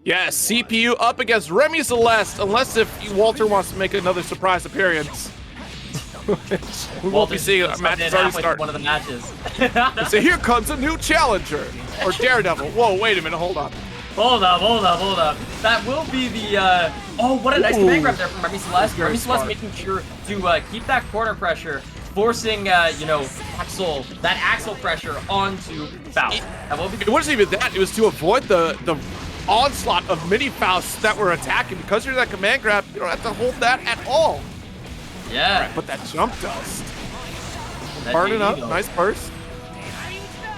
Yeah, CPU up against Remi Celeste, unless if Walter wants to make another surprise appearance. We won't be seeing a match already start. One of the matches. So here comes a new challenger, or Daredevil. Whoa, wait a minute, hold on. Hold up. That will be the, oh, what a nice command grab there from Remi Celeste. Remi Celeste making sure to keep that corner pressure, forcing, you know, that Axel pressure onto Faust. It wasn't even that, it was to avoid the onslaught of mini Fausts that were attacking. Because you're that command grab, you don't have to hold that at all. Yeah. Right, but that jump dust. Burning up, nice burst.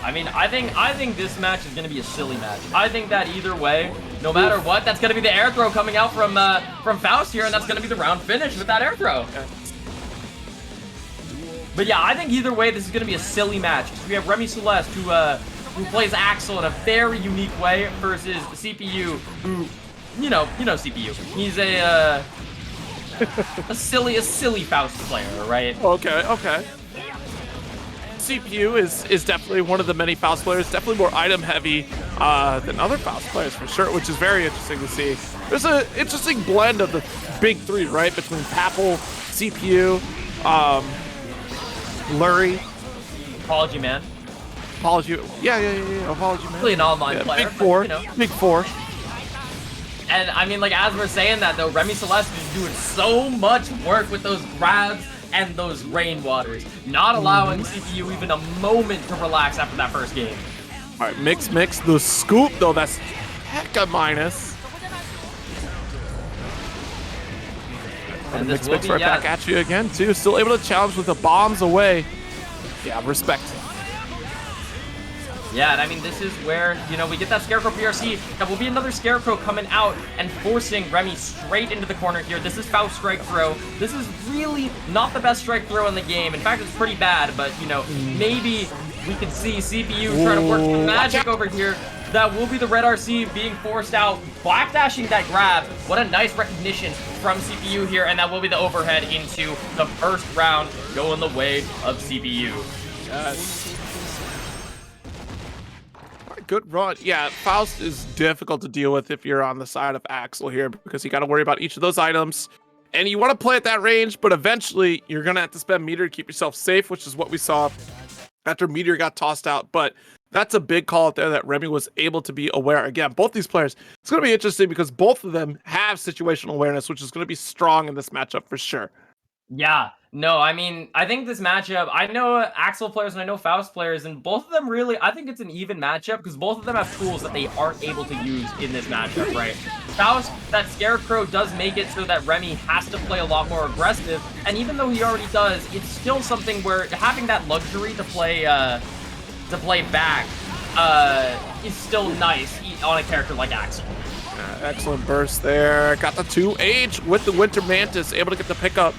I mean, I think this match is gonna be a silly match. I think that either way, no matter what, that's gonna be the air throw coming out from Faust here, and that's gonna be the round finish with that air throw. Okay. But yeah, I think either way, this is gonna be a silly match. We have Remi Celeste who plays Axel in a very unique way versus CPU, who, you know CPU. He's a silly Faust player, right? Okay. CPU is definitely one of the many Faust players, definitely more item heavy than other Faust players for sure, which is very interesting to see. There's an interesting blend of the big three, right? Between Papel, CPU, Lurie. Apology, man. Yeah, Apology, man. Really an online player. Big four, but, you know. Big four. And I mean, like, as we're saying that though, Remi Celeste is doing so much work with those grabs and those rainwaters, not allowing CPU even a moment to relax after that first game. All right, mix. The scoop, though, that's hecka minus. And mix right back at you again, too. Still able to challenge with the bombs away. Yeah, respect. Yeah, and I mean, this is where, you know, we get that Scarecrow PRC. That will be another Scarecrow coming out and forcing Remi straight into the corner here. This is Faust strike throw. This is really not the best strike throw in the game. In fact, it's pretty bad, but, you know, maybe we could see CPU try to work some magic over here. That will be the red RC being forced out, backdashing that grab. What a nice recognition from CPU here, and that will be the overhead into the first round, going the way of CPU. Yes. Good run. Yeah, Faust is difficult to deal with if you're on the side of Axel here, because you got to worry about each of those items. And you want to play at that range, but eventually you're going to have to spend Meteor to keep yourself safe, which is what we saw after Meteor got tossed out. But that's a big call out there that Remi was able to be aware. Again, both these players, it's going to be interesting because both of them have situational awareness, which is going to be strong in this matchup for sure. Yeah, no, I mean, I think this matchup, I know Axel players and I know Faust players, and both of them really, I think it's an even matchup because both of them have tools that they aren't able to use in this matchup, right? Faust, that Scarecrow does make it so that Remi has to play a lot more aggressive, and even though he already does, it's still something where having that luxury to play back is still nice on a character like Axel. Excellent burst there. Got the 2H with the Winter Mantis, able to get the pickup.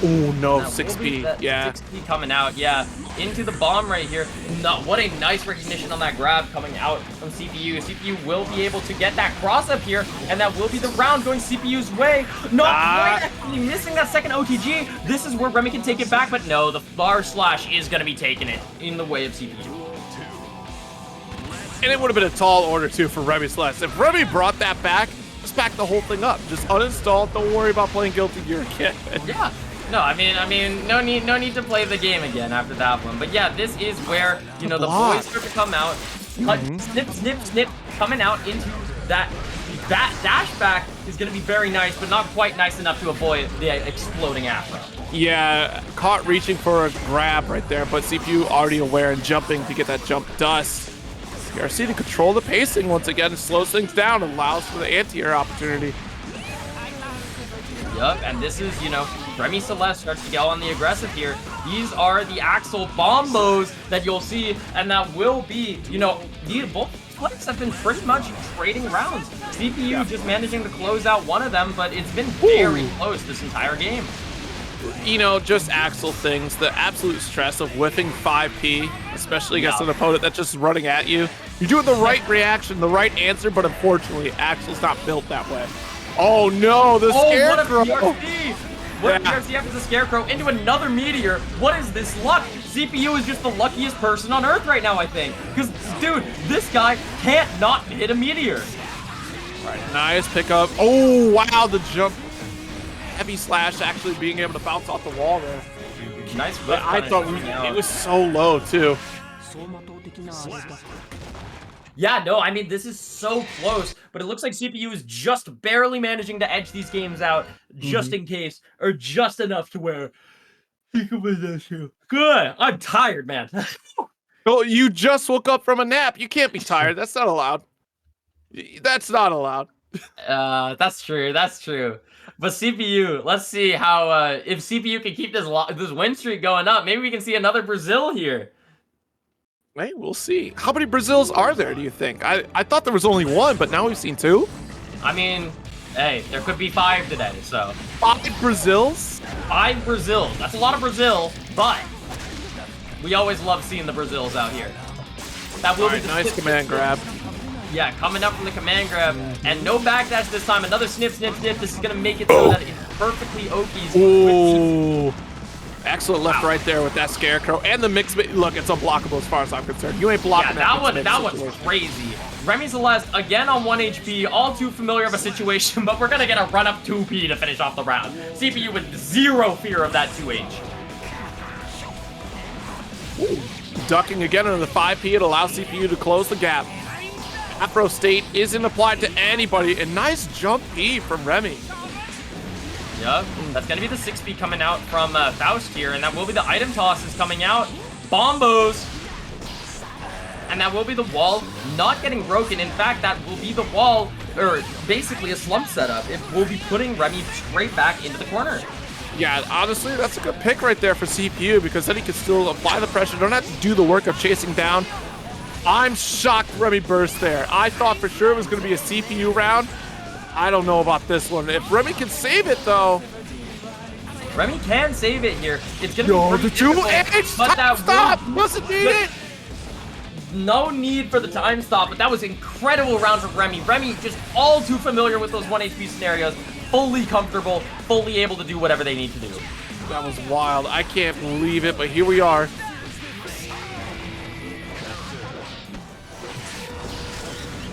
Oh no, 6P, yeah. 6P coming out, yeah. Into the bomb right here. No, what a nice recognition on that grab coming out from CPU. CPU will be able to get that cross up here, and that will be the round going CPU's way. Not quite actually missing that second OTG. This is where Remi can take it back, but no, the bar slash is going to be taking it in the way of CPU. And it would have been a tall order too for Remi Celeste. If Remi brought that back, just back the whole thing up. Just uninstall, don't worry about playing Guilty Gear again. Yeah. No, I mean, no need to play the game again after that one. But yeah, this is where, you know, the boys start to come out, snip, coming out into that dash back is going to be very nice, but not quite nice enough to avoid the exploding afro. Yeah, caught reaching for a grab right there, but CPU already aware and jumping to get that jump dust. PRC to control the pacing once again, slows things down, allows for the anti-air opportunity. Yup, and this is, you know, Remi Celeste starts to go on the aggressive here. These are the Axel bombos that you'll see, and that will be, you know, both players have been pretty much trading rounds. CPU just managing to close out one of them, but it's been very close this entire game. You know, just Axel things, the absolute stress of whiffing 5P, especially against an opponent that's just running at you. You're doing the right reaction, the right answer, but unfortunately, Axel's not built that way. Oh no, the Scarecrow! What a PRC! What a PRC after the Scarecrow into another Meteor. What is this luck? CPU is just the luckiest person on Earth right now, I think. Because, dude, this guy can't not hit a meteor. Right, nice pickup. Oh, wow, the jump. Heavy slash actually being able to bounce off the wall there. Nice. But I thought it was so low, too. Yeah, no, I mean, this is so close, but it looks like CPU is just barely managing to edge these games out, just in case, or just enough to where he can win this too. Good. I'm tired, man. Oh, you just woke up from a nap. You can't be tired. That's not allowed. That's not allowed. That's true. That's true. But CPU, let's see how if CPU can keep this win streak going up. Maybe we can see another Brazil here. Hey, we'll see. How many Brazils are there, do you think? I thought there was only one, but now we've seen two. I mean, hey, there could be 5 today, so. 5 Brazils? 5 Brazils. That's a lot of Brazil, but we always love seeing the Brazils out here. That will be the nice command grab. Yeah, coming up from the command grab, and no backdash this time. Another snip, snip, snip. This is gonna make it so that it's perfectly Okies. Ooh. Excellent left right there with that scarecrow and the mix. Look, it's unblockable as far as I'm concerned. You ain't blocking that one's crazy. Remi Celeste again on 1 HP, all too familiar of a situation, but we're gonna get a run up 2P to finish off the round. CPU with 0 fear of that 2H. Ooh. Ducking again into the 5P, it allows CPU to close the gap. Afro state isn't applied to anybody, and nice jump P from Remi. Yep, that's gonna be the 6P coming out from Faust here, and that will be the item tosses coming out. Bombos! And that will be the wall not getting broken. In fact, that will be the wall, or basically a slump setup. It will be putting Remi straight back into the corner. Yeah, honestly, that's a good pick right there for CPU, because then he can still apply the pressure. Don't have to do the work of chasing down. I'm shocked Remi burst there. I thought for sure it was going to be a CPU round. I don't know about this one. If Remi can save it, though. Remi can save it here. It's going to be the 2H! But that stop! Doesn't need it! No need for the time stop, but that was incredible round from Remi. Remi just all too familiar with those 1 HP scenarios. Fully comfortable, fully able to do whatever they need to do. That was wild. I can't believe it, but here we are.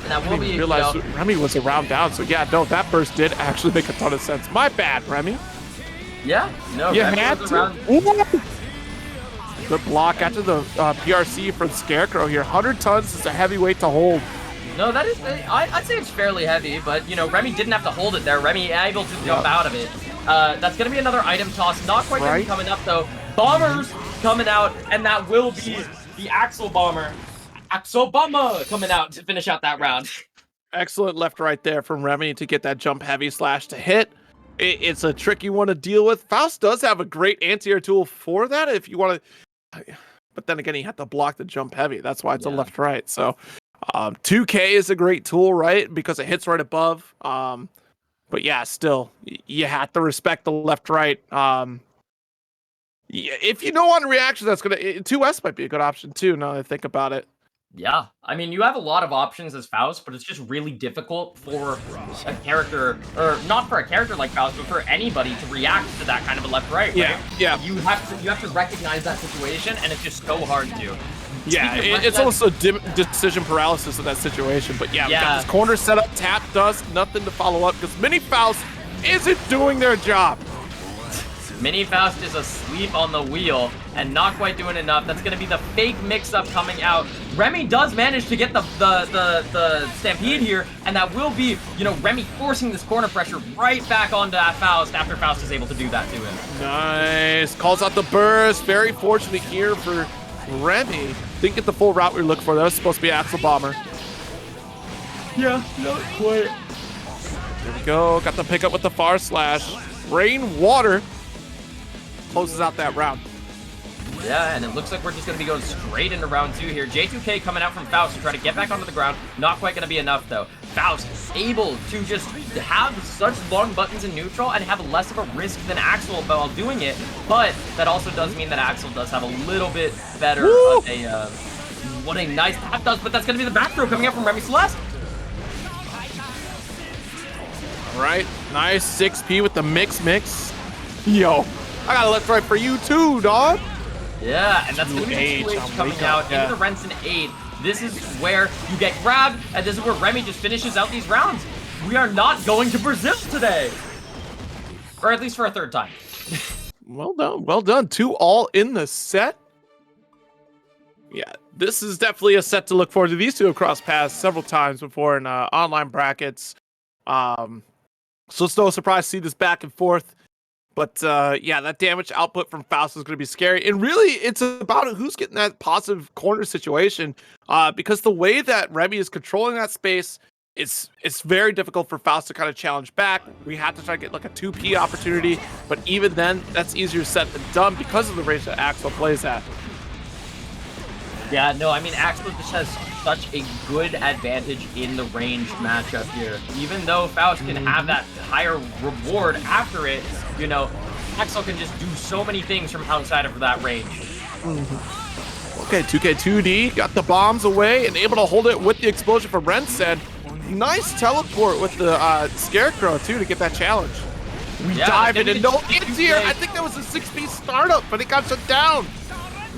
That will be, realized Remi was a round down, so yeah, no, that burst did actually make a ton of sense. My bad, Remi. Yeah, no, you Remi had was to. Around. Good block after the PRC from Scarecrow here. 100 tons is a heavy weight to hold. No, that is, I'd say it's fairly heavy, but, you know, Remi didn't have to hold it there. Remi able to jump out of it. That's going to be another item toss. Not quite going to be coming up, though. Bombers coming out, and that will be the Axel Bomber. Axel Bomber coming out to finish out that round. Excellent left right there from Remi to get that jump heavy slash to hit. It's a tricky one to deal with. Faust does have a great anti-air tool for that if you want to, but then again, you have to block the jump heavy. That's why it's a left right. So 2K is a great tool, right? Because it hits right above. But yeah, still, you have to respect the left right. If you know on reaction, that's gonna 2S might be a good option too. Now that I think about it. Yeah, I mean, you have a lot of options as Faust, but it's just really difficult for a character, or not for a character like Faust, but for anybody to react to that kind of a left-right, right? Yeah. You have to recognize that situation, and it's just so hard to. Yeah, it's also decision paralysis in that situation. But yeah, we got this corner set up, tap, dust, nothing to follow up, because Mini Faust isn't doing their job. Mini Faust is asleep on the wheel and not quite doing enough. That's going to be the fake mix-up coming out. Remi does manage to get the Stampede here, and that will be, you know, Remi forcing this corner pressure right back onto Faust after Faust is able to do that to him. Nice. Calls out the burst. Very fortunate here for Remi. Didn't get the full route we were looking for. That was supposed to be Axel Bomber. Yeah, not quite. There we go. Got the pickup with the far slash. Rain, water. Closes out that round. Yeah, and it looks like we're just going to be going straight into round 2 here. J2K coming out from Faust to try to get back onto the ground. Not quite going to be enough, though. Faust able to just have such long buttons in neutral and have less of a risk than Axel while doing it. But that also does mean that Axel does have a little bit better of a... what a nice tap does, but that's going to be the back throw coming up from Remi Celeste. All right, nice 6P with the mix. Yo. I got a left right for you too, dog. Yeah, and that's going to be the 2H coming out into the Renson 8. This is where you get grabbed, and this is where Remi just finishes out these rounds. We are not going to Brazil today. Or at least for a third time. Well done, well done. 2 all in the set. Yeah, this is definitely a set to look forward to. These two have crossed paths several times before in online brackets. So it's no surprise to see this back and forth. But yeah, that damage output from Faust is going to be scary. And really, it's about who's getting that positive corner situation. Because the way that Remi is controlling that space, it's very difficult for Faust to kind of challenge back. We have to try to get like a 2P opportunity. But even then, that's easier said than done because of the range that Axel plays at. Yeah, no, I mean, Axel just has such a good advantage in the range matchup here. Even though Faust can have that higher reward after it, you know, Axel can just do so many things from outside of that range. Okay, 2K2D got the bombs away and able to hold it with the explosion from Rensen. Nice teleport with the Scarecrow, too, to get that challenge. We dive in and no hits here. I think that was a 6-piece startup, but it got shut down.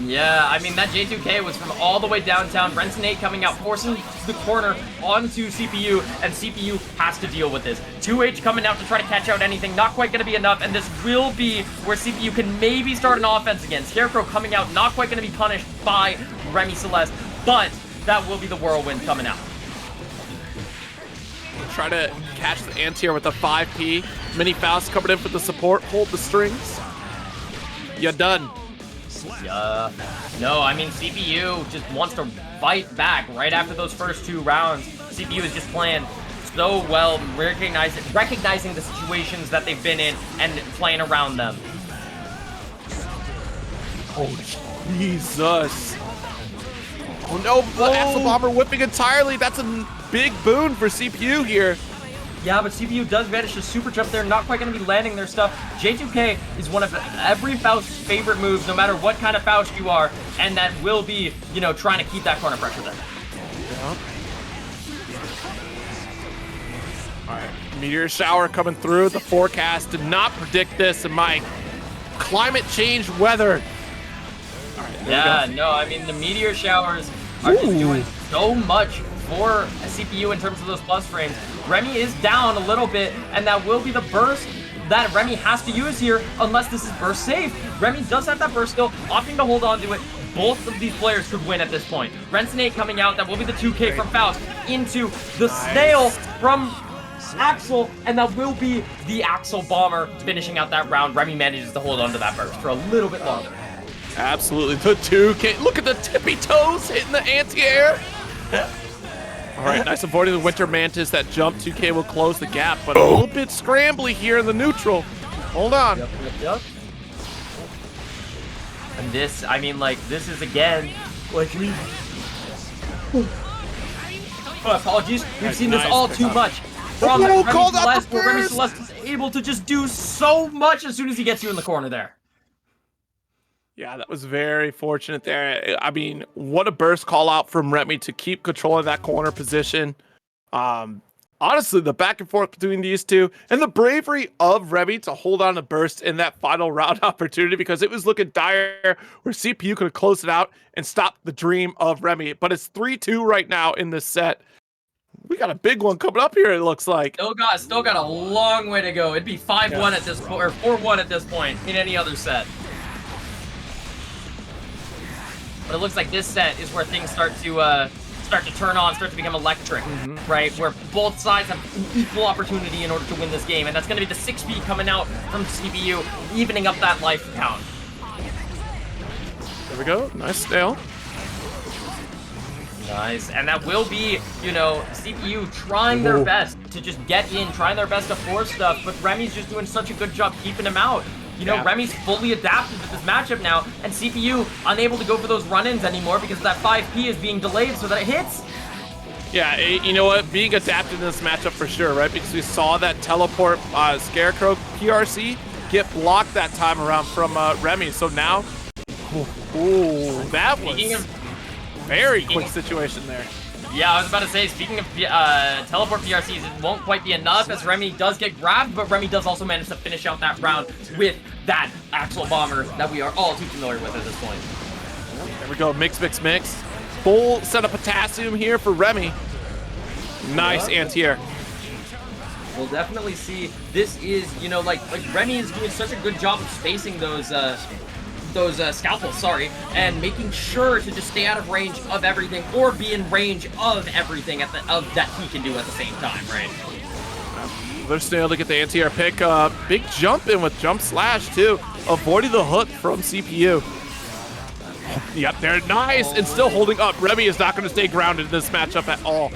Yeah, I mean, that J2K was from all the way downtown. Renson 8 coming out, forcing the corner onto CPU, and CPU has to deal with this. 2H coming out to try to catch out anything, not quite going to be enough, and this will be where CPU can maybe start an offense again. Scarecrow coming out, not quite going to be punished by Remi Celeste, but that will be the whirlwind coming out. Try to catch the anti-air with a 5P. Mini Faust coming in for the support, hold the strings. You're done. Yeah. No, I mean, CPU just wants to fight back right after those first 2 rounds. CPU is just playing so well, recognizing the situations that they've been in and playing around them. Oh, Jesus. Oh, no, the Axel Bomber whipping entirely. That's a big boon for CPU here. Yeah, but CPU does manage to super jump there, not quite going to be landing their stuff. J2K is one of every Faust's favorite moves, no matter what kind of Faust you are, and that will be, you know, trying to keep that corner pressure there. Yeah. All right, meteor shower coming through. The forecast did not predict this in my climate change weather. All right, yeah, no, I mean, the meteor showers are just doing so much for a CPU in terms of those plus frames. Remi is down a little bit, and that will be the burst that Remi has to use here, unless this is burst safe. Remi does have that burst still, opting to hold on to it. Both of these players could win at this point. Renson 8 coming out, that will be the 2K from Faust into the snail from Axel, and that will be the Axel Bomber finishing out that round. Remi manages to hold on to that burst for a little bit longer. Absolutely, the 2K. Look at the tippy toes hitting the anti-air. All right, nice avoiding the Winter Mantis. That jump 2K will close the gap, but a little bit scrambly here in the neutral. Hold on. Yep. And this, I mean, like, this is again, like, apologies. We've seen this all too much from Remi Celeste, where Remi Celeste is able to just do so much as soon as he gets you in the corner there. Yeah, that was very fortunate there. I mean, what a burst call out from Remi to keep control of that corner position. Honestly, the back and forth between these two and the bravery of Remi to hold on to burst in that final round opportunity, because it was looking dire where CPU could have closed it out and stopped the dream of Remi. But it's 3-2 right now in this set. We got a big one coming up here, it looks like. Still got a long way to go. It'd be 5-1 at this point, or 4-1 at this point in any other set. But it looks like this set is where things start to turn on, start to become electric, right? Where both sides have an equal opportunity in order to win this game, and that's going to be the 6B coming out from CPU, evening up that life count. There we go. Nice snail. Nice, and that will be, you know, CPU trying their best to just get in, trying their best to force stuff, but Remi's just doing such a good job keeping him out. You know, Remi's fully adapted to this matchup now, and CPU unable to go for those run-ins anymore because that 5P is being delayed so that it hits. Yeah, you know what? Being adapted in this matchup for sure, right? Because we saw that teleport Scarecrow PRC get blocked that time around from Remi. So now, that was very quick situation there. Yeah, I was about to say, speaking of teleport PRCs, it won't quite be enough as Remi does get grabbed, but Remi does also manage to finish out that round with that Axel Bomber that we are all too familiar with at this point. There we go, mix. Full set of potassium here for Remi. Nice anti-air. We'll definitely see. This is, you know, like Remi is doing such a good job of spacing those scalpels, sorry, and making sure to just stay out of range of everything or be in range of everything that he can do at the same time, right? They're still able to get the anti-air pick. Big jump in with jump slash too, avoiding the hook from CPU. Yep, they're nice and still holding up. Remi is not going to stay grounded in this matchup at all.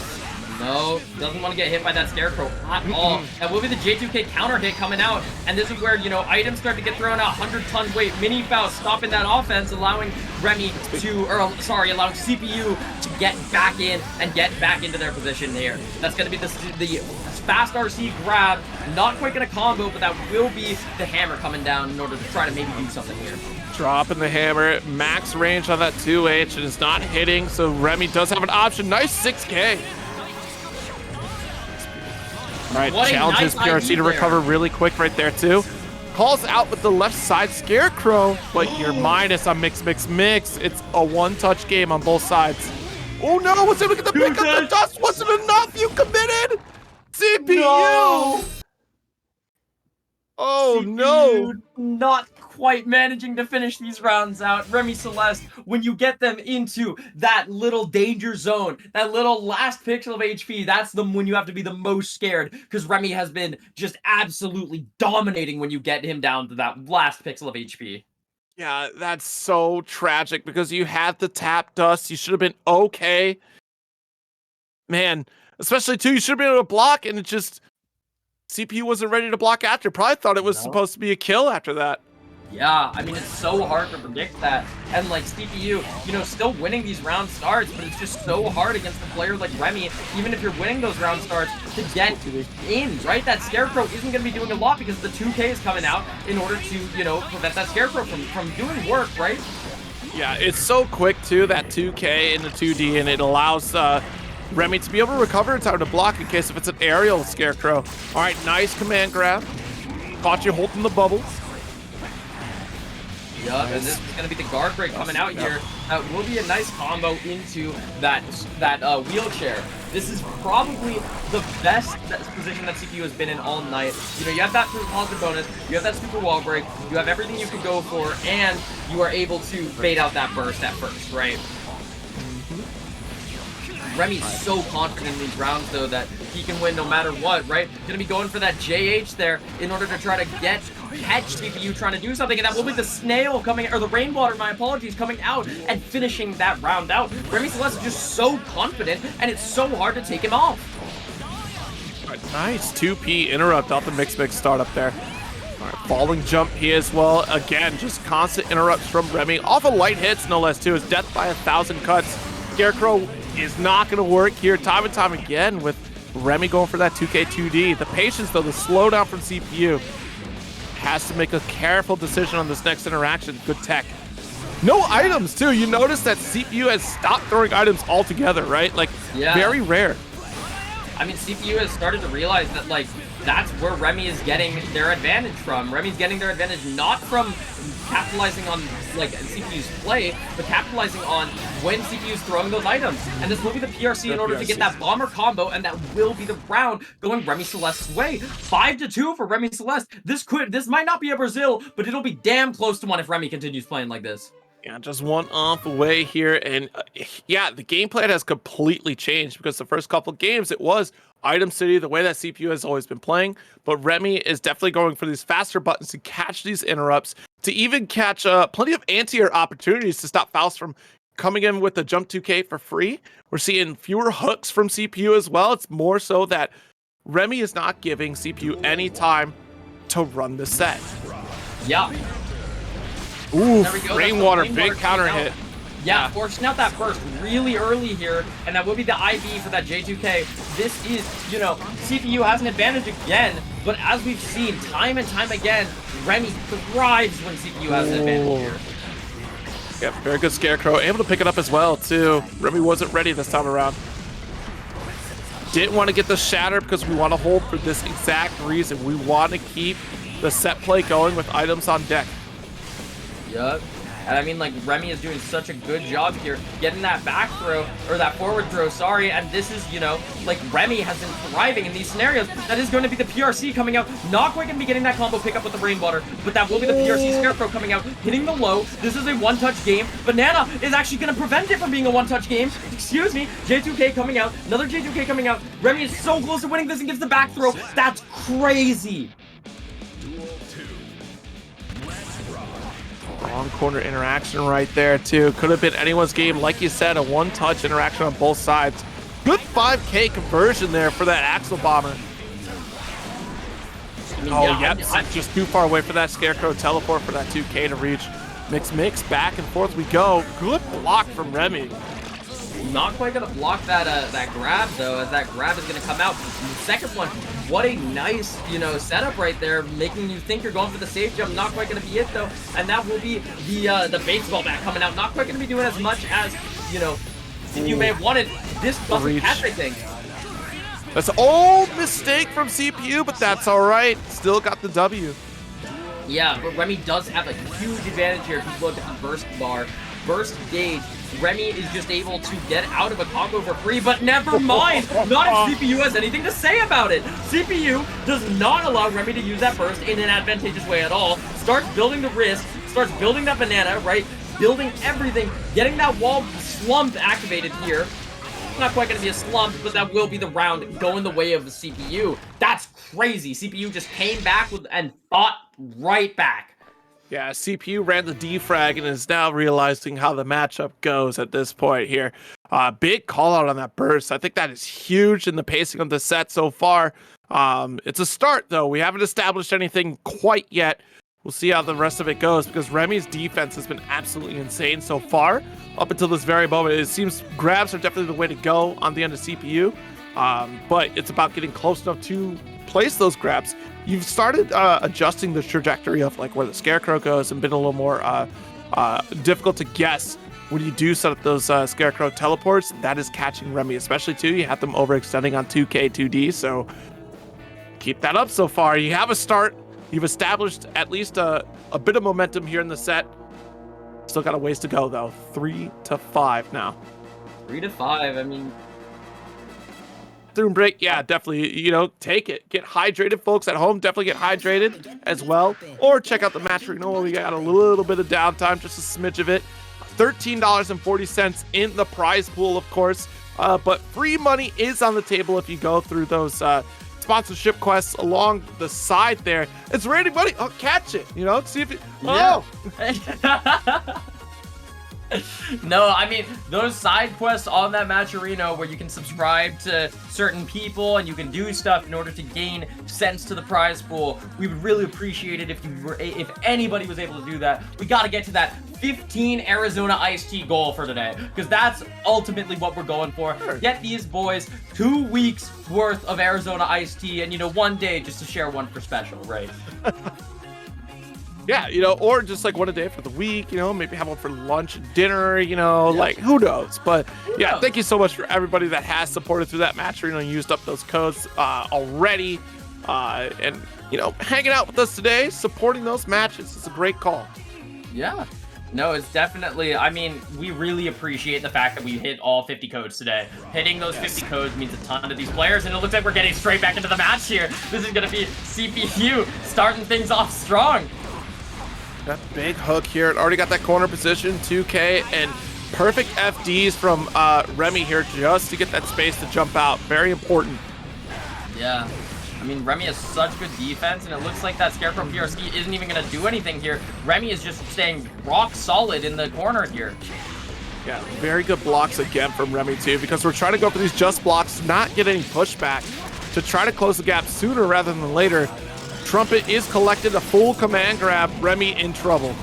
No, doesn't want to get hit by that Scarecrow at all. That will be the J2K counter hit coming out. And this is where, you know, items start to get thrown out. 100-ton weight, Mini Faust stopping that offense, allowing Remi to, allowing CPU to get back in and get back into their position here. That's going to be the fast RC grab. Not quite going to combo, but that will be the hammer coming down in order to try to maybe do something here. Dropping the hammer, max range on that 2H, and it's not hitting, so Remi does have an option. Nice 6K. All right, challenges nice PRC to recover really quick right there too. Calls out with the left side Scarecrow, but you're minus on mix. It's a one-touch game on both sides. Oh no, was able to get the pick up, the dust wasn't enough, you committed! CPU! No. Oh CPU no! Not quite managing to finish these rounds out. Remi Celeste, when you get them into that little danger zone, that little last pixel of HP, that's when you have to be the most scared, because Remi has been just absolutely dominating when you get him down to that last pixel of HP. Yeah, that's so tragic because you had the tap dust. You should have been okay. Man, especially too, you should have been able to block, and it just CPU wasn't ready to block after. Probably thought it was supposed to be a kill after that. Yeah, I mean, it's so hard to predict that. And like CPU, you know, still winning these round starts, but it's just so hard against a player like Remi, even if you're winning those round starts, to get in, right? That Scarecrow isn't going to be doing a lot because the 2K is coming out in order to, you know, prevent that Scarecrow from doing work, right? Yeah, it's so quick too, that 2K in the 2D, and it allows Remi to be able to recover in time to block in case if it's an aerial Scarecrow. All right, nice command grab. Caught you holding the bubbles. Yup, and this is going to be the guard break coming out here. That will be a nice combo into that wheelchair. This is probably the best position that CPU has been in all night. You know, you have that positive bonus, you have that super wall break, you have everything you could go for, and you are able to bait out that burst at first, right? Remi's so confident in these rounds, though, that he can win no matter what, right? Gonna be going for that JH there in order to try to catch CPU trying to do something, and that will be the snail coming, or the rainwater, my apologies, coming out and finishing that round out. Remi Celeste is just so confident, and it's so hard to take him off. All right, nice 2P interrupt off the mix startup there. All right, falling jump here as well. Again, just constant interrupts from Remi. Off of light hits, no less, too. His death by 1,000 cuts. Scarecrow is not going to work here time and time again with Remi going for that 2K 2D. The patience, though, the slowdown from CPU. Has to make a careful decision on this next interaction. Good tech. No items, too. You notice that CPU has stopped throwing items altogether, right? Like, very rare. I mean, CPU has started to realize that, like, that's where Remi is getting their advantage from. Remi's getting their advantage not from capitalizing on, like, CPU's play, but capitalizing on when CPU's throwing those items. And this will be the PRC in order to get that bomber combo, and that will be the round going Remi Celeste's way. 5-2 for Remi Celeste. This might not be a Brazil, but it'll be damn close to one if Remi continues playing like this. Yeah, just one off away here, and yeah, the game plan has completely changed because the first couple games it was Item City, the way that CPU has always been playing, but Remi is definitely going for these faster buttons to catch these interrupts, to even catch plenty of anti-air opportunities to stop Faust from coming in with the jump 2K for free. We're seeing fewer hooks from CPU as well. It's more so that Remi is not giving CPU any time to run the set. Yeah. Ooh, rainwater, big counter hit. Yeah, forcing out that burst really early here, and that will be the IV for that J2K. This is, you know, CPU has an advantage again, but as we've seen time and time again, Remi thrives when CPU has an advantage here. Yeah, very good Scarecrow. Able to pick it up as well, too. Remi wasn't ready this time around. Didn't want to get the shatter because we want to hold for this exact reason. We want to keep the set play going with items on deck. Yup. And I mean, like, Remi is doing such a good job here, getting that back throw, or that forward throw, sorry, and this is, you know, like, Remi has been thriving in these scenarios. That is going to be the PRC coming out. Not quite going to be getting that combo pickup with the Rainwater, but that will be the PRC Scarecrow coming out, hitting the low. This is a one-touch game. Banana is actually going to prevent it from being a one-touch game. Excuse me. J2K coming out. Another J2K coming out. Remi is so close to winning this and gets the back throw. That's crazy. Long corner interaction right there, too. Could have been anyone's game. Like you said, a one-touch interaction on both sides. Good 5K conversion there for that Axle Bomber. I mean, Oh, yeah, yep. Just too far away for that Scarecrow teleport for that 2K to reach. Mix, back and forth we go. Good block from Remi. Not quite gonna block that that grab though, as that grab is gonna come out. And the second one, what a nice, you know, setup right there, making you think you're going for the safe jump. Not quite gonna be it though, and that will be the baseball bat coming out. Not quite gonna be doing as much as, you know, if you may have wanted. This doesn't catch, I think. That's an old mistake from CPU, but that's all right. Still got the W. Yeah, but Remi does have a huge advantage here if you look at the burst bar. Burst gauge, Remi is just able to get out of a combo for free, but never mind! Not if CPU has anything to say about it! CPU does not allow Remi to use that burst in an advantageous way at all. Starts building the risk, starts building that banana, right? Building everything, getting that wall slump activated here. Not quite going to be a slump, but that will be the round going the way of the CPU. That's crazy. CPU just came back and fought right back. Yeah, CPU ran the defrag and is now realizing how the matchup goes at this point here. Big call out on that burst. I think that is huge in the pacing of the set so far. It's a start, though. We haven't established anything quite yet. We'll see how the rest of it goes because Remi's defense has been absolutely insane so far up until this very moment. It seems grabs are definitely the way to go on the end of CPU, but it's about getting close enough to place those grabs. You've started adjusting the trajectory of like where the Scarecrow goes and been a little more difficult to guess when you do set up those Scarecrow teleports. That is catching Remi, especially too. You have them overextending on 2K, 2D, so keep that up so far. You have a start. You've established at least a bit of momentum here in the set. Still got a ways to go, though. 3-5 now. 3-5, I mean... Bathroom break, yeah, definitely, you know, take it. Get hydrated, folks at home. Definitely get hydrated as well. Or check out the match arena where we got a little bit of downtime, just a smidge of it. $13.40 in the prize pool, of course. But free money is on the table if you go through those sponsorship quests along the side there. It's raining money. Oh, catch it. You know, see if it. Yeah. Oh. No, I mean, those side quests on that match arena where you can subscribe to certain people and you can do stuff in order to gain cents to the prize pool. We would really appreciate it if anybody was able to do that. We got to get to that 15 Arizona iced tea goal for today, because that's ultimately what we're going for. Sure. Get these boys 2 weeks worth of Arizona iced tea and, you know, one day just to share one for special, right? Yeah, you know, or just like one a day for the week, you know, maybe have one for lunch and dinner, you know, like who knows? But yeah, thank you so much for everybody that has supported through that match arena and used up those codes already. And, you know, hanging out with us today, supporting those matches. It's a great call. Yeah. No, it's definitely, I mean, we really appreciate the fact that we hit all 50 codes today. Hitting those 50 codes means a ton to these players, and it looks like we're getting straight back into the match here. This is going to be CPU starting things off strong. That big hook here. It already got that corner position, 2K, and perfect FDs from Remi here just to get that space to jump out. Very important. Yeah. I mean, Remi has such good defense, and it looks like that Scarecrow PRC isn't even going to do anything here. Remi is just staying rock solid in the corner here. Yeah, very good blocks again from Remi, too, because we're trying to go for these just blocks, not get any pushback, to try to close the gap sooner rather than later. Trumpet is collected, a full command grab. Remi in trouble.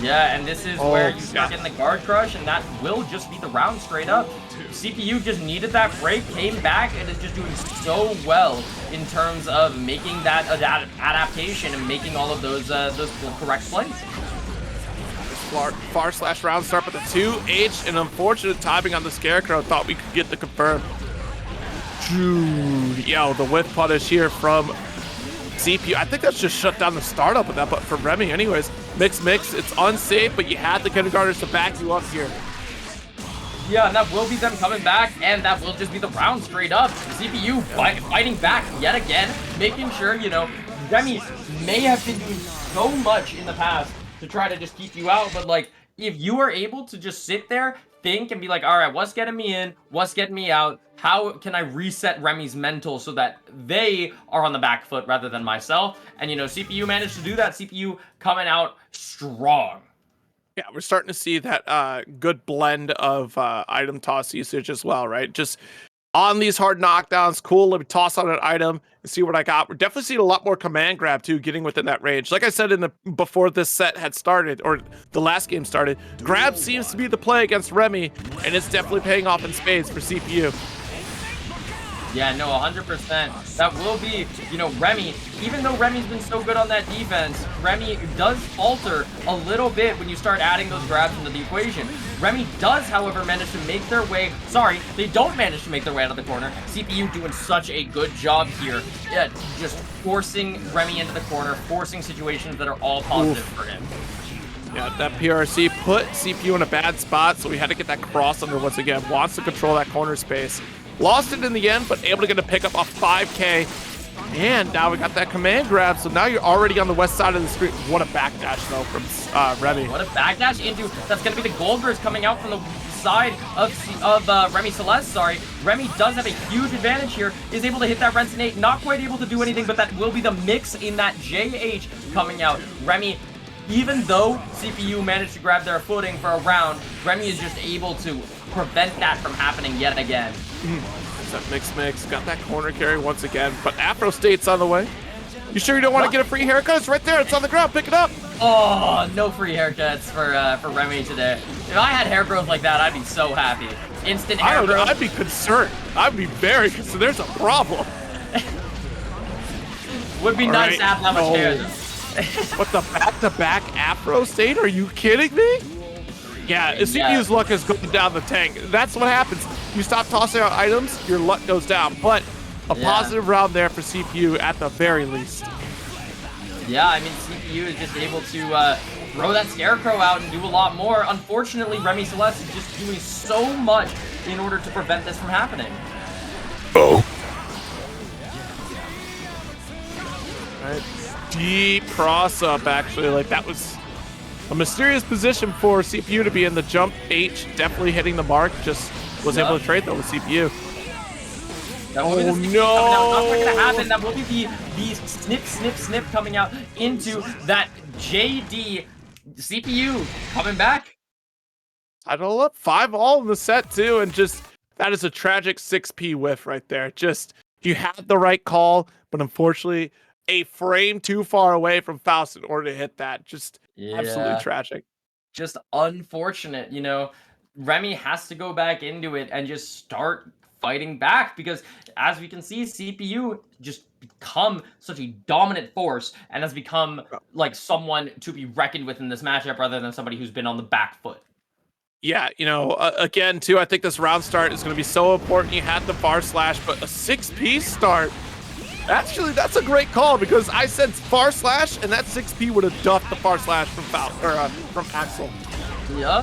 Yeah, and this is where you start getting the guard crush, and that will just be the round straight up. CPU just needed that break, came back, and is just doing so well in terms of making that adaptation and making all of those correct plays. Far slash round start, but the 2H, and unfortunate timing on the Scarecrow. Thought we could get the confirm. Dude, yo, the whiff punish here from CPU, I think that's just shut down the startup of that, but for Remi anyways, mix, it's unsafe, but you had the kindergartners to back you up here. Yeah, and that will be them coming back, and that will just be the round straight up. CPU fighting back yet again, making sure, you know, Remi may have been doing so much in the past to try to just keep you out, but like, if you are able to just sit there, think, and be like, all right, what's getting me in? What's getting me out? How can I reset Remi's mental so that they are on the back foot rather than myself? And, you know, CPU managed to do that. CPU coming out strong. Yeah, we're starting to see that good blend of item toss usage as well, right? Just on these hard knockdowns, cool, let me toss on an item and see what I got. We're definitely seeing a lot more command grab too, getting within that range. Like I said before this set had started, or the last game started, grab seems to be the play against Remi, and it's definitely paying off in spades for CPU. Yeah, no, 100%. That will be, you know, Remi. Even though Remi's been so good on that defense, Remi does falter a little bit when you start adding those grabs into the equation. Remi does, however, manage to make their way. Sorry, they don't manage to make their way out of the corner. CPU doing such a good job here, just forcing Remi into the corner, forcing situations that are all positive for him. Yeah, that PRC put CPU in a bad spot, so we had to get that cross under once again. Wants to control that corner space. Lost it in the end, but able to get a pick up a 5K. And now we got that command grab, so now you're already on the west side of the street. What a backdash, though, from Remi. What a backdash into, that's going to be the Goldbergs coming out from the side of Remi Celeste, sorry. Remi does have a huge advantage here, is able to hit that Rensinate, not quite able to do anything, but that will be the mix in that JH coming out. Remi, even though CPU managed to grab their footing for a round, Remi is just able to prevent that from happening yet again. That mix. Got that corner carry once again, but Afro State's on the way. You sure you don't want to get a free haircut? It's right there. It's on the ground. Pick it up. Oh, no free haircuts for Remi today. If I had hair growth like that, I'd be so happy. Instant hair growth. I'd be concerned. I'd be very concerned. There's a problem. Would be nice to have that much hair, though. What, the back-to-back Afro State? Are you kidding me? Yeah, CPU's luck is going down the tank. That's what happens. You stop tossing out items, your luck goes down. But a positive round there for CPU at the very least. Yeah, I mean, CPU is just able to throw that Scarecrow out and do a lot more. Unfortunately, Remi Celeste is just doing so much in order to prevent this from happening. Oh. All right. Deep cross-up, actually. Like, that was a mysterious position for CPU to be in. The jump H definitely hitting the mark. Just was able to trade, though, with CPU. Oh, no. Not quite gonna happen. That will be the snip coming out into that JD. CPU coming back. Title up 5-all in the set, too. And just, that is a tragic 6P whiff right there. Just, you had the right call, but unfortunately, a frame too far away from Faust in order to hit that. Just absolutely tragic. Just unfortunate, you know. Remi has to go back into it and just start fighting back, because as we can see, CPU just become such a dominant force and has become like someone to be reckoned with in this matchup rather than somebody who's been on the back foot. Yeah, you know, again, too, I think this round start is going to be so important. You had the bar slash, but a 6P start. Actually, that's a great call, because I said far slash, and that 6P would have duffed the far slash from from Axel. Yeah,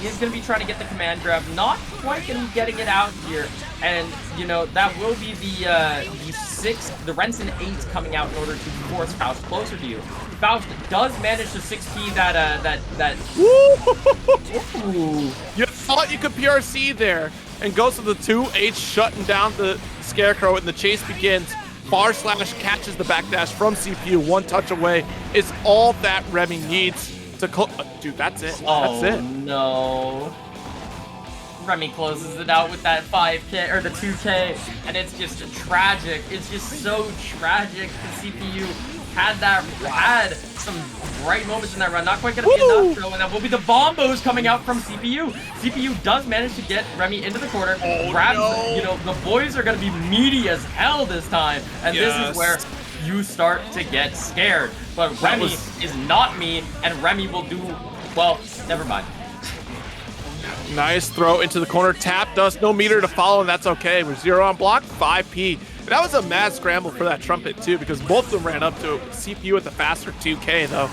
he's gonna be trying to get the command grab, not quite gonna be getting it out here, and you know that will be the Rensin 8 coming out in order to force Faust closer to you. Faust does manage to 6P that. Ooh. You thought you could PRC there, and goes to the 2H, shutting down the Scarecrow, and the chase begins. Bar slash catches the backdash from CPU, one touch away. It's all that Remi needs to dude, that's it. Oh, that's it. No. Remi closes it out with that 5K, or the 2K, and it's just tragic. It's just so tragic. The CPU had some bright moments in that run. Not quite gonna be enough, though, and that will be the bombos coming out from CPU. CPU does manage to get Remi into the corner. Grabs, you know, the boys are gonna be meaty as hell this time, and this is where you start to get scared. But Remi is not me, and Remi will do, well, never mind. Nice throw into the corner. Tap dust, no meter to follow, and that's okay. We're 0 on block, 5P. That was a mad scramble for that trumpet too, because both of them ran up to CPU at the faster 2K though.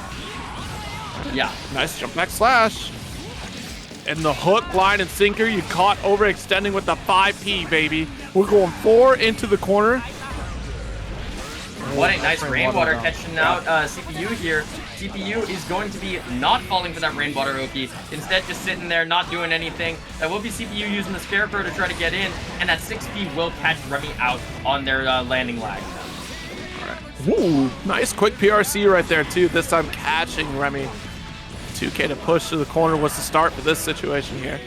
Yeah. Nice jump back slash. And the hook, line, and sinker, you caught overextending with the 5P, baby. We're going 4 into the corner. What a nice rainwater catching out CPU here. CPU is going to be not falling for that rainwater Oki. Instead, just sitting there, not doing anything. That will be CPU using the Scarecrow to try to get in, and that 6P will catch Remi out on their landing lag. All right. Ooh, nice quick PRC right there, too. This time catching Remi. 2K to push to the corner was the start for this situation here.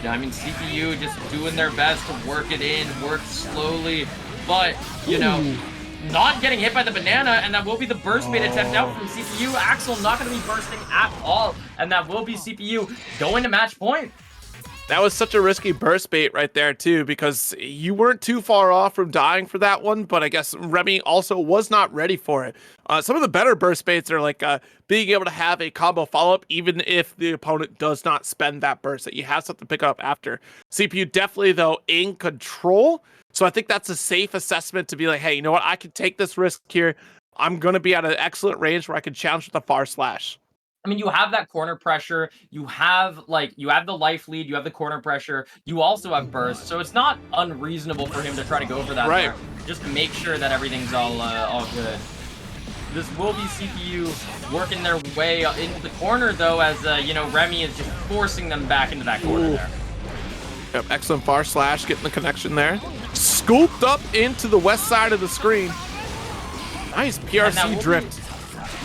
Yeah, I mean, CPU just doing their best to work it in, work slowly, but, you know, not getting hit by the banana, and that will be the burst bait attempt out from CPU. Axel not going to be bursting at all, and that will be CPU going to match point. That was such a risky burst bait right there, too, because you weren't too far off from dying for that one, but I guess Remi also was not ready for it. Some of the better burst baits are like being able to have a combo follow-up, even if the opponent does not spend that burst, that you have something to pick up after. CPU definitely, though, in control, so I think that's a safe assessment to be like, hey, you know what, I can take this risk here. I'm going to be at an excellent range where I can challenge with a far slash. I mean, you have that corner pressure, you have the life lead, you have the corner pressure, you also have burst, so it's not unreasonable for him to try to go for that. Right. There. Just to make sure that everything's all good. This will be CPU working their way into the corner, though, as, you know, Remi is just forcing them back into that corner there. Yep, excellent far slash, getting the connection there. Scooped up into the west side of the screen. Nice PRC drift.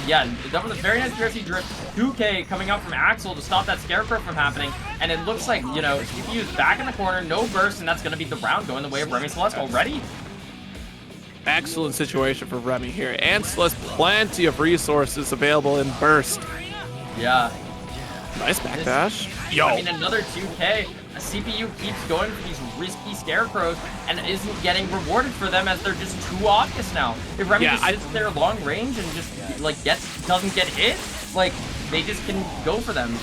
Yeah, that was a very nice PRC drift. 2K coming out from Axel to stop that Scarecrow from happening. And it looks like, you know, CPU is back in the corner, no burst, and that's going to be the round going the way of Remi Celeste already. Excellent situation for Remi here. And Celeste, plenty of resources available in burst. Yeah. Nice backdash. Yo. I mean, another 2K. CPU keeps going for these risky Scarecrows and isn't getting rewarded for them as they're just too obvious now. If Remi just sits there long range and just like doesn't get hit, like they just can go for them.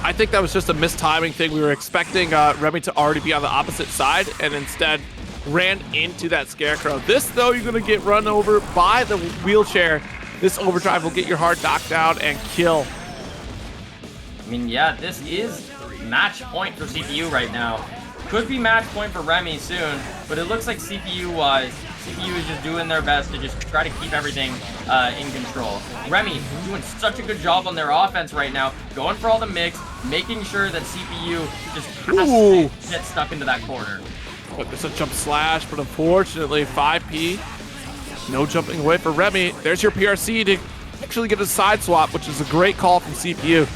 I think that was just a mistiming thing. We were expecting Remi to already be on the opposite side and instead ran into that Scarecrow. This though, you're gonna get run over by the wheelchair. This overdrive will get your hard knocked down and kill. I mean, yeah, this is match point for CPU right now. Could be match point for Remi soon, but it looks like CPU-wise, CPU is just doing their best to just try to keep everything in control. Remi doing such a good job on their offense right now, going for all the mix, making sure that CPU just has to get stuck into that corner. But there's a jump slash, but unfortunately 5P. No jumping away for Remi. There's your PRC to actually get a side swap, which is a great call from CPU.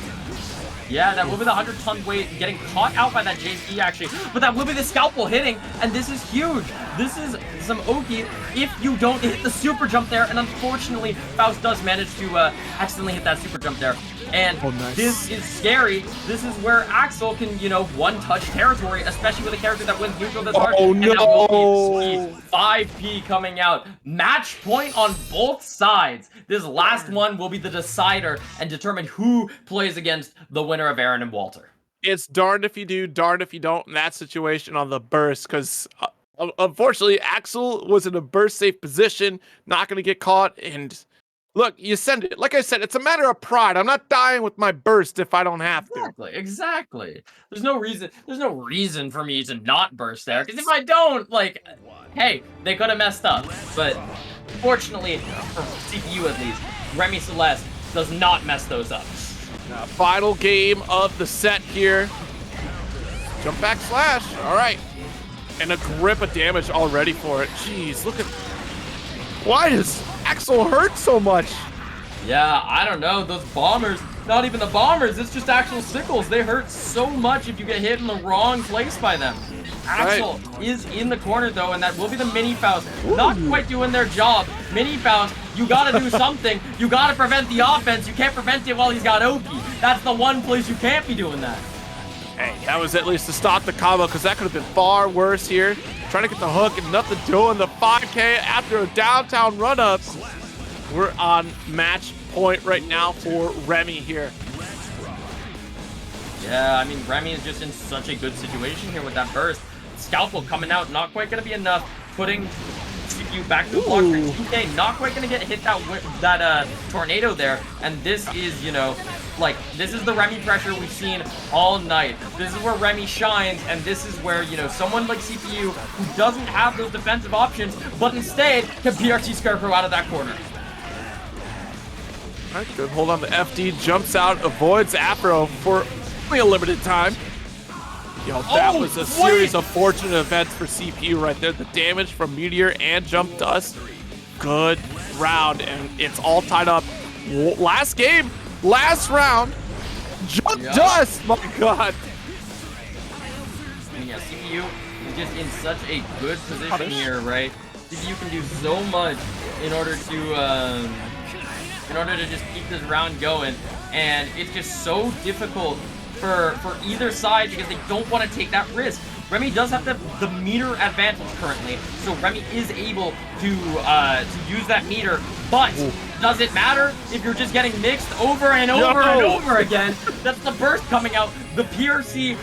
Yeah, that will be the 100-ton weight getting caught out by that JP actually, but that will be the scalpel hitting, and this is huge. This is some Oki if you don't hit the super jump there, and unfortunately, Faust does manage to accidentally hit that super jump there. And this is scary. This is where Axel can, you know, one-touch territory, especially with a character that wins neutral this hard. Oh, and no. that will be 5P coming out. Match point on both sides. This last one will be the decider and determine who plays against the winner of Aaron and Walter. It's darned if you do, darned if you don't in that situation on the burst, because unfortunately, Axel was in a burst-safe position, not going to get caught, and look, you send it. Like I said, it's a matter of pride. I'm not dying with my burst if I don't have to. Exactly. There's no reason for me to not burst there, because if I don't, like, hey, they could have messed up. But fortunately, for CPU at least, Remi Celeste does not mess those up. Final game of the set here. Jump back slash. All right. And a grip of damage already for it. Jeez, look at... Why does Axel hurt so much? Yeah, I don't know. Those bombers, not even the bombers, it's just actual sickles. They hurt so much if you get hit in the wrong place by them. Axel is in the corner though, and that will be the mini Faust. Not quite doing their job. Mini Faust, you gotta do something. You gotta prevent the offense. You can't prevent it while he's got Oki. That's the one place you can't be doing that. Hey, that was at least to stop the combo, because that could have been far worse here. Trying to get the hook and nothing doing. The 5K after a downtown run-up. We're on match point right now for Remi here. Yeah, I mean, Remi is just in such a good situation here with that burst. Scalpel coming out, not quite going to be enough. Putting CPU back to the block for 2K. Not quite gonna get hit that tornado there. And this is, you know, like, this is the Remi pressure we've seen all night. This is where Remi shines, and this is where, you know, someone like CPU who doesn't have those defensive options, but instead can PRC Scarecrow out of that corner. All right, good hold on the FD, jumps out, avoids Afro for only a limited time. Yo, that was a series of fortunate events for CPU right there. The damage from Meteor and Jump Dust. Good round, and it's all tied up. Last game, last round. Jump Dust, my God. And yeah, CPU is just in such a good position here, right? CPU can do so much in order to just keep this round going, and it's just so difficult for either side because they don't want to take that risk. Remi does have the meter advantage currently, so Remi is able to use that meter, but does it matter if you're just getting mixed over and over and over again? That's the burst coming out. The PRC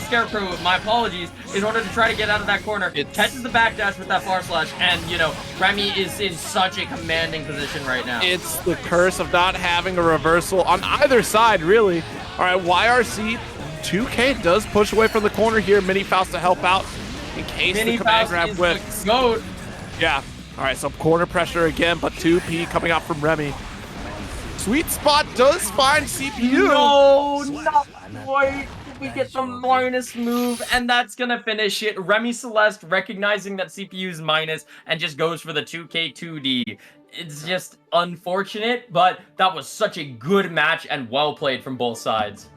Scarecrow, my apologies, in order to try to get out of that corner, it catches the backdash with that far slash, and you know, Remi is in such a commanding position right now. It's the curse of not having a reversal on either side, really. All right, YRC 2K does push away from the corner here. Mini Faust to help out in case the command grab whips. Yeah. All right, so corner pressure again, but 2P coming out from Remi. Sweet spot does find CPU. No, not quite. We get the minus move, and that's gonna finish it. Remi Celeste recognizing that CPU's minus and just goes for the 2K2D. It's just unfortunate, but that was such a good match and well played from both sides.